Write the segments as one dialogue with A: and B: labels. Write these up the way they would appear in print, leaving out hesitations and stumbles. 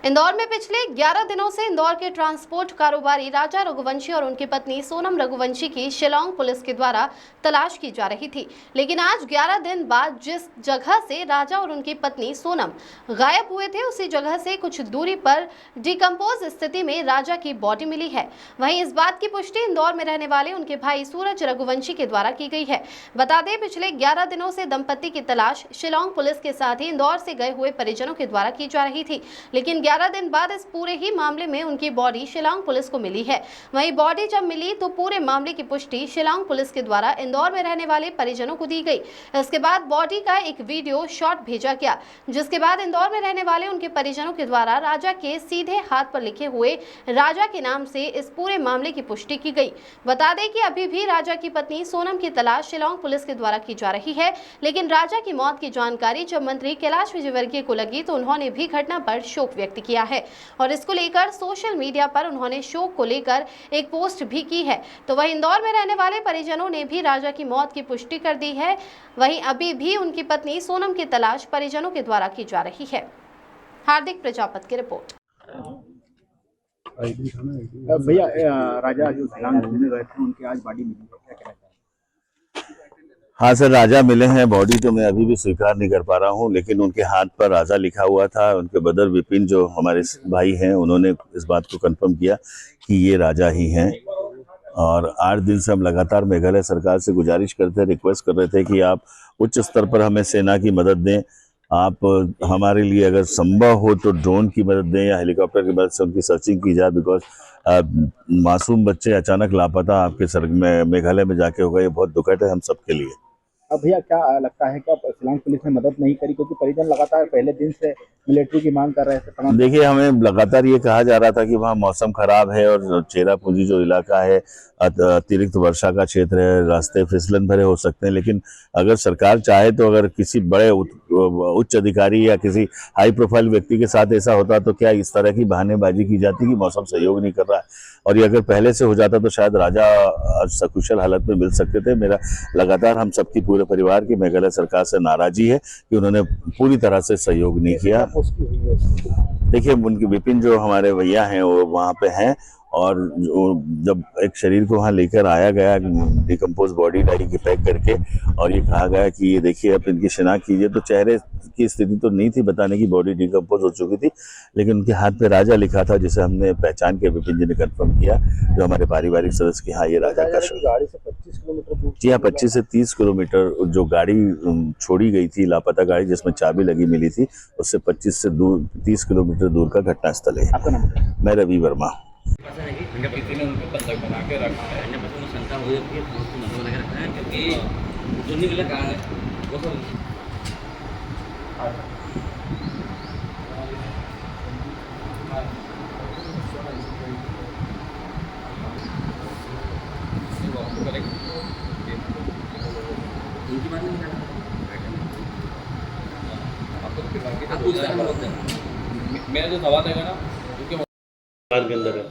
A: इंदौर में पिछले 11 दिनों से इंदौर के ट्रांसपोर्ट कारोबारी राजा रघुवंशी और उनकी पत्नी सोनम रघुवंशी की शिलांग पुलिस के द्वारा तलाश की जा रही थी। लेकिन आज 11 दिन बाद जिस जगह से राजा और उनकी पत्नी सोनम गायब हुए थे, उसी जगह से कुछ दूरी पर डिकम्पोज स्थिति में राजा की बॉडी मिली है। वहीं इस बात की पुष्टि इंदौर में रहने वाले उनके भाई सूरज रघुवंशी के द्वारा की गई है। बता दें, पिछले 11 दिनों से दंपति की तलाश शिलांग पुलिस के साथ ही इंदौर से गए हुए परिजनों के द्वारा की जा रही थी। लेकिन 11 दिन बाद इस पूरे ही मामले में उनकी बॉडी शिलांग पुलिस को मिली है। वहीं बॉडी जब मिली तो पूरे मामले की पुष्टि शिलांग पुलिस के द्वारा इंदौर में रहने वाले परिजनों को दी गई। इसके बाद बॉडी का एक वीडियो शॉट भेजा गया, जिसके बाद इंदौर में रहने वाले उनके परिजनों के द्वारा राजा के सीधे हाथ पर लिखे हुए राजा के नाम से इस पूरे मामले की पुष्टि की गई। बता दें कि अभी भी राजा की पत्नी सोनम की तलाश शिलांग पुलिस के द्वारा की जा रही है। लेकिन राजा की मौत की जानकारी जब मंत्री कैलाश विजयवर्गीय को लगी तो उन्होंने भी घटना पर शोक व्यक्त किया है और इसको लेकर सोशल मीडिया पर उन्होंने शोक को लेकर एक पोस्ट भी की है। तो वहीं इंदौर में रहने वाले परिजनों ने भी राजा की मौत की पुष्टि कर दी है। वहीं अभी भी उनकी पत्नी सोनम की तलाश परिजनों के द्वारा की जा रही है। हार्दिक प्रजापति की रिपोर्ट।
B: भैया, राजा जो शिलांग घूमने गए थे उनकी आज बॉडी मिली है, क्या कहना चाहेंगे?
C: हाँ सर, राजा मिले हैं। बॉडी तो मैं अभी भी स्वीकार नहीं कर पा रहा हूँ, लेकिन उनके हाथ पर राजा लिखा हुआ था। उनके ब्रदर विपिन जो हमारे भाई हैं, उन्होंने इस बात को कंफर्म किया कि ये राजा ही हैं। और 8 दिन से हम लगातार मेघालय सरकार से गुजारिश करते, रिक्वेस्ट कर रहे थे कि आप उच्च स्तर पर हमें सेना की मदद दें। आप हमारे लिए अगर संभव हो तो ड्रोन की मदद दें या हेलीकॉप्टर की मदद से उनकी सर्चिंग की जाए, बिकॉज मासूम बच्चे अचानक लापता आपके सर में मेघालय में जाके हो गए। ये बहुत दुखद है हम सबके लिए।
B: अब भैया, क्या लगता है कि अब शिलांग पुलिस ने मदद नहीं करी, क्योंकि परिजन लगातार पहले दिन से मिलिट्री की मांग कर रहे थे?
C: देखिए, हमें लगातार ये कहा जा रहा था कि वहाँ मौसम खराब है और चेरापूंजी जो इलाका है अतिरिक्त वर्षा का क्षेत्र है, रास्ते फिसलन भरे हो सकते हैं। लेकिन अगर सरकार चाहे तो अगर किसी बड़े उच्च अधिकारी या किसी हाई प्रोफाइल व्यक्ति के साथ ऐसा होता तो क्या इस तरह की बहानेबाजी की जाती कि मौसम सहयोग नहीं कर रहा है। और ये अगर पहले से हो जाता तो शायद राजा सकुशल हालत में मिल सकते थे। मेरा लगातार हम सबकी पूरे परिवार की मेघालय सरकार से नाराजी है कि उन्होंने पूरी तरह से सहयोग नहीं किया। देखिए, उनके विपिन जो हमारे भैया हैं वो वहाँ पे हैं, और जब एक शरीर को वहाँ लेकर आया गया डिकम्पोज बॉडी डाई की पैक करके, और ये कहा गया कि ये देखिए आप इनकी शिनाख्त कीजिए, तो चेहरे की स्थिति तो नहीं थी बताने की बॉडी डिकम्पोज हो चुकी थी। लेकिन उनके हाथ पे राजा लिखा था, जिसे हमने पहचान के विपिन जी ने कंफर्म किया, जो हमारे पारिवारिक सदस्य की, हाँ ये राजा का
B: गाड़ी से 25 किलोमीटर दूर।
C: जी हाँ, 25 से 30 किलोमीटर जो गाड़ी छोड़ी गई थी, लापता गाड़ी जिसमें चाबी लगी मिली थी, उससे 25 से 30 किलोमीटर दूर का घटना स्थल है।
B: आपका नाम?
C: मैं रवि वर्मा।
D: किसी ने उनको बंधक बना के रखा है, शंका हो जाती है, बंधक बना के रखा है, क्योंकि जो निकला कहाँ है वो सब उनकी बात नहीं निकाला। मेरा जो सवाल है ना, क्योंकि के अंदर है,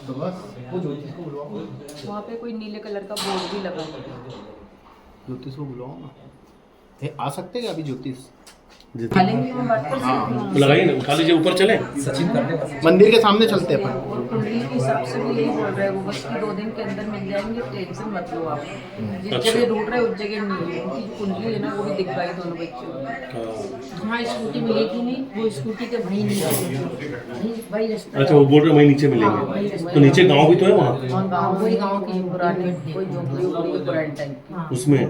B: तो बस वो ज्योतिष को बुलवाओ।
E: वहाँ पे कोई नीले कलर का बोर्ड भी लगा है।
B: ज्योतिष को बुलवाओ ना। आ सकते हैं अभी ज्योतिष?
E: डालेंगे हम बात कर सकते हैं।
D: लगाइए ना, उठा लीजिए, ऊपर चले, सचिन कर दे,
B: मंदिर के सामने चलते हैं अपन।
E: और कुंडली के हिसाब से भी यही बोल रहे हैं, वो बस कि 2 दिन के अंदर मिल जाएंगे, टेंशन मत लो आप। जिस जगह ढूंढ रहे उस जगह नहीं है, उनकी कुंडली है ना, वो भी दिख पाई दोनों बच्चों। हाँ, स्कूटी मिलेगी नहीं, वो स्कूटी के भाई नहीं भाई रास्ता।
D: अच्छा, वो बोल रहे वहीं नीचे मिलेंगे, तो नीचे गांव भी तो है वहाँ।
E: गाँव वही गाँव की पुरानी कोई झोंपड़ी उपड़ी पुरानी टाइप की,
D: उसमें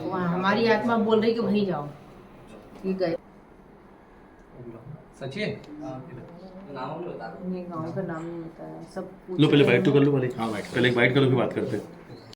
E: वहाँ हमारी आत्मा बोल रही कि वहीं जाओ। ठीक है,
D: सचिन
E: नहीं गाँव का नाम नहीं बताया सब।
D: लो, पहले बाइट तो कर लो, पहले एक बाइट कर लो, फिर बात करते हैं।